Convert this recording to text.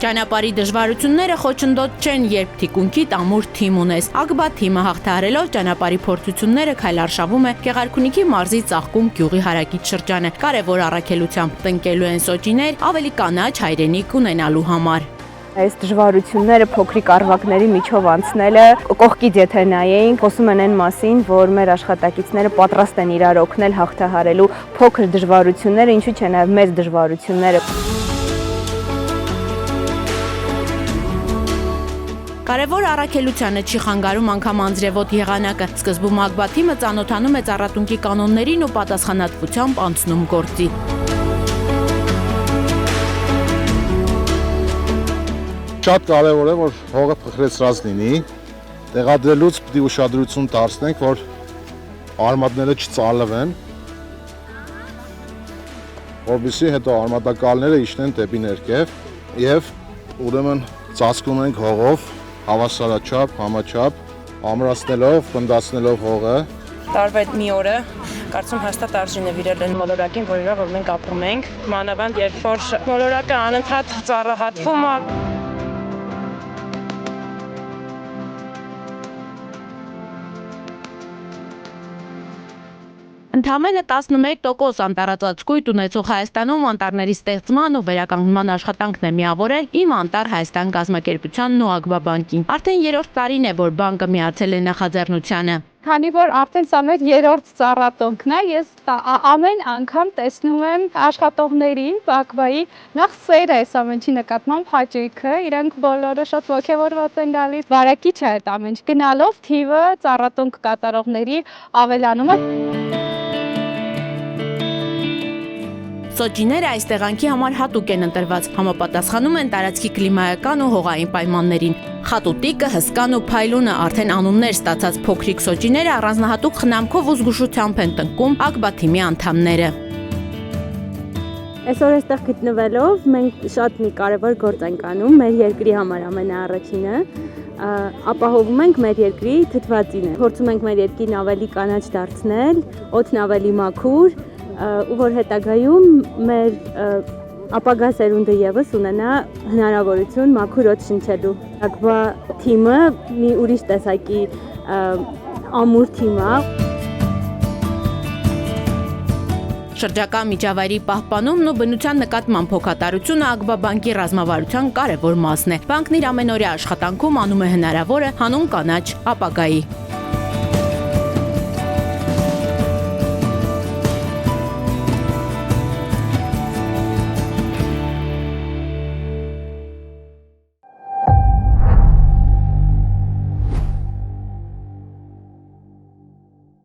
Ճանապարհի դժվարությունները խոչընդոտ չեն, երբ թիկունքիդ ամուր թիմ ունես։ Ագբա թիմը հաղթահարելով ճանապարհի փորձությունները քայլարշավում է Գեղարքունիքի մարզի Ծաղկում գյուղի հարակից շրջանը։ Կարևոր առաքելությամբ տնկելու են սոճիներ ավելի կանաչ հայրենիք ունենալու համար։ Այս դժվարությունները փոքրիկ առվակների միջով անցնելը կողքից եթե նայեինք, խոսում են այն մասին, որ մեր աշխատակիցները պատրաստ են իրար օգնել հաղթահարելու փոքր դժվարությունները, ինչու՞ չէ նաև մեծ դժվարությունները։ Կարևոր առաքելությանը չի խանգարում անգամ անձրևոտ եղանակը։ Սկզբում Ագբա թիմը ծանոթանում է ծառատունկի կանոններին ու պատասխանատվությամբ անցնում գործի։ Շատ կարևոր է, որ հողը փխրեցրած լինի, տեղադրելուց պիտի ուշադրություն դարձնենք, որ արմատները չծալվեն, որպեսզի հետո արմատակալները իջնեն դեպի ներքև եւ ուրեմն ծածկում ենք հողով հավասարաչափ, համաչափ, ամրացնելով, պնդացնելով հողը։ Տարվա մի օրը կարծում հաստատ արժի նվիրել են մոլորակին, որ մենք ապրում ենք, մանավանդ երբ որ մոլորակը անընդհատ ծառահատվում է։ Ընդամենը 11% անտառածածկույթ ունեցող Հայաստանում անտառների ստեղծման ու վերականգնման աշխատանքն է միավորել Իմ անտառ Հայաստան կազմակերպությանն ու Ագբա բանկին։ Արդեն 3-րդ տարին է, որ բանկը միացել է նախաձեռնությանը։ Քանի որ արդեն սա մեր 3-րդ ծառատոնքն է, ես ամեն անգամ տեսնում եմ աշխատողների, Ագբայի նախ սերը այս ամենի նկատմամբ հաճույքը, իրենք բոլորը շատ ողջավորված են գալիս։ Վարակիչ է այդ ամեն ինչ։ Գնալով թիվը ծառատոնք կատարողների ավելանում է։ Սոճիները այս տեղանքի համար հատուկ են ընտրված, համապատասխանում են տարածքի կլիմայական ու հողային պայմաններին։ Խատուտիկը, հսկան ու փայլունը արդեն անուններ ստացած փոքրիկ սոճիները առանձնահատուկ խնամքով ու զգուշությամբ են տնկում Ագբա թիմի անդամները։ Այսօր այստեղ գտնվելով մենք շատ մի կարևոր գործ ենք անում մեր երկրի համար ամենաառաջինը, ապահովում ենք մեր երկրի թթվածինը։ Փորձում ենք մեր երկրին ավելի կանաչ դարձնել, օդն ավելի մաքուր, ու որ հետագայում մեր ապագա սերունդը եւս ունենա հնարավորություն մաքուր օդ շնչելու։ Ագբա թիմը մի ուրիշ տեսակի ամուր թիմ է։ Շրջակա միջավայրի պահպանումն ու բնության նկատմամբ հոգատարությունը Ագբա բանկի ռազմավարության կարևոր մասն է։ Բանկն իր ամենօրյա աշխատանքում անում է հնարավորը հանուն կանաչ ապագայի։